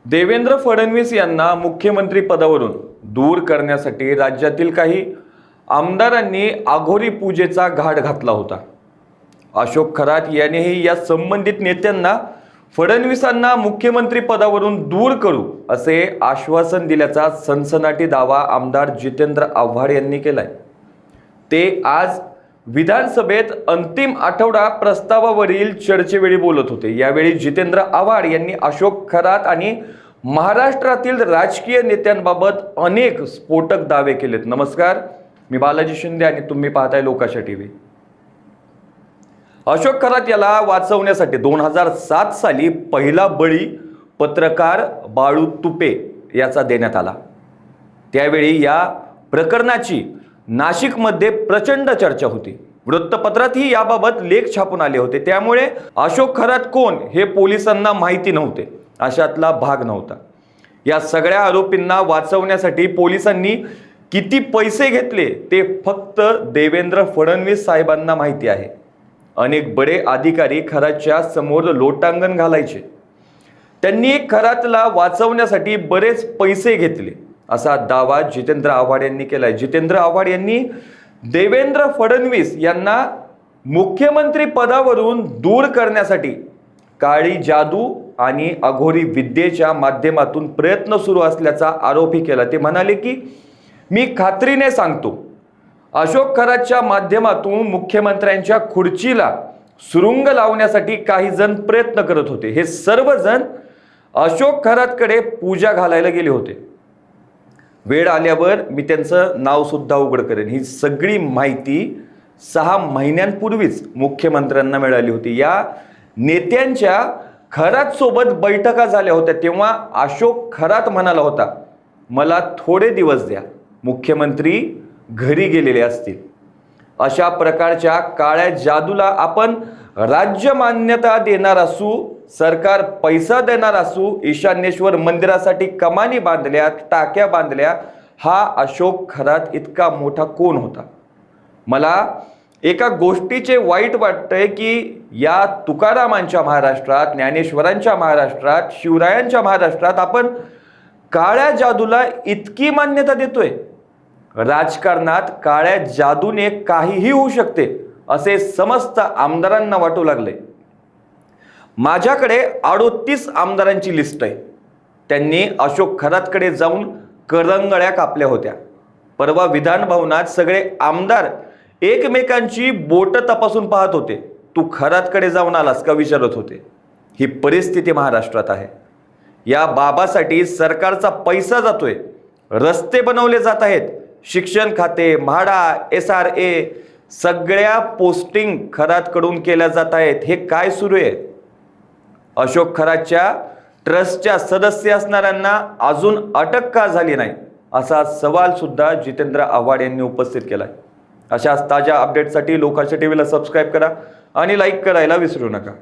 देवेंद्र फडणवीस यांना मुख्यमंत्री पदावरून दूर करण्यासाठी राज्यातील काही आमदारांनी अघोरी पूजेचा घाट घातला होता। अशोक खरात यांनीही या संबंधित नेत्यांना फडणवीसांना मुख्यमंत्री पदावरून दूर करू असे आश्वासन दिल्याचा सनसनाटी दावा आमदार जितेंद्र आव्हाड यांनी केलाय। ते आज विधानसभेत अंतिम आठवडा प्रस्तावावरील चर्चेवेळी बोलत होते। यावेळी जितेंद्र आव्हाड यांनी अशोक खरात आणि महाराष्ट्रातील राजकीय नेत्यांबाबत अनेक स्फोटक दावे केलेत। नमस्कार, मी बालाजी शिंदे आणि तुम्ही पाहताय लोकाशा टीव्ही। अशोक खरात याला वाचवण्यासाठी 2007 साली पहिला बळी पत्रकार बाळू तुपे याचा देण्यात आला। त्यावेळी या प्रकरणाची नाशिकमध्ये प्रचंड चर्चा होती। वृत्तपत्रातही याबाबत लेख छापून आले होते। त्यामुळे अशोक खरात कोण हे पोलिसांना माहिती नव्हते अशातला भाग नव्हता। या सगळ्या आरोपींना वाचवण्यासाठी पोलिसांनी किती पैसे घेतले ते फक्त देवेंद्र फडणवीस साहेबांना माहिती आहे। अनेक बडे अधिकारी खरातच्या समोर लोटांगण घालायचे। त्यांनी खरातला वाचवण्यासाठी बरेच पैसे घेतले असा दावा जितेंद्र आव्हाड यांनी केलाय। जितेंद्र आव्हाड यांनी देवेंद्र फडणवीस यांना मुख्यमंत्री पदावरून दूर करण्यासाठी काळी जादू आणि अघोरी विद्येच्या माध्यमातून प्रयत्न सुरू असल्याचा आरोपही केला। ते म्हणाले की मी खात्रीने सांगतो, अशोक खरातच्या माध्यमातून मुख्यमंत्र्यांच्या खुर्चीला सुरुंग लावण्यासाठी काही जण प्रयत्न करत होते। हे सर्वजण अशोक खरातकडे पूजा घालायला गेले होते। वेळ आल्यावर मी त्यांचं नाव सुद्धा उघड करेन। ही सगळी माहिती 6 महिन्यांपूर्वीच मुख्यमंत्र्यांना मिळाली होती। या नेत्यांच्या खरात सोबत बैठका झाल्या होत्या। तेव्हा अशोक खरात म्हणाला होता, मला थोडे दिवस द्या, मुख्यमंत्री घरी गेलेले असतील। अशा प्रकारच्या काळ्या जादूला आपण राज्य मान्यता देणार असू, सरकार पैसा देणार असू, ईशान्येश्वर मंदिरासाठी कमानी बांधल्या, टाक्या बांधल्या, हा अशोक खरात इतका मोठा कोण होता? मला एका गोष्टीचे वाईट वाटतंय की या तुकारामांच्या महाराष्ट्रात, ज्ञानेश्वरांच्या महाराष्ट्रात, शिवरायांच्या महाराष्ट्रात आपण काळ्या जादूला इतकी मान्यता देतोय। राजकारणात काळ्या जादूने काहीही होऊ शकते असे समस्त आमदारांना वाटू लागले। माझ्याकडे 38 आमदारांची लिस्ट आहे। त्यांनी अशोक खरातकडे जाऊन करंगळ्या कापल्या होत्या। परवा विधान भवनात सगळे आमदार एकमेकांची बोट तपासून पाहत होते। तू खरातकडे जाऊन आलास का विचारत होते। ही परिस्थिती महाराष्ट्रात आहे। या बाबासाठी सरकारचा पैसा जातोय, रस्ते बनवले जात आहेत, शिक्षण खाते, म्हाडा, SRA सगळ्या पोस्टिंग खरातकडून केल्या जात आहेत। हे काय सुरू आहे? अशोक खरातच्या ट्रस्टच्या सदस्य असणाऱ्यांना अजून अटक का झाली नाही असा सवाल सुद्धा जितेंद्र आव्हाड यांनी उपस्थित केलाय। अशाच ताज्या अपडेटसाठी लोकाशा टीव्हीला सबस्क्राईब करा आणि लाईक करायला विसरू नका।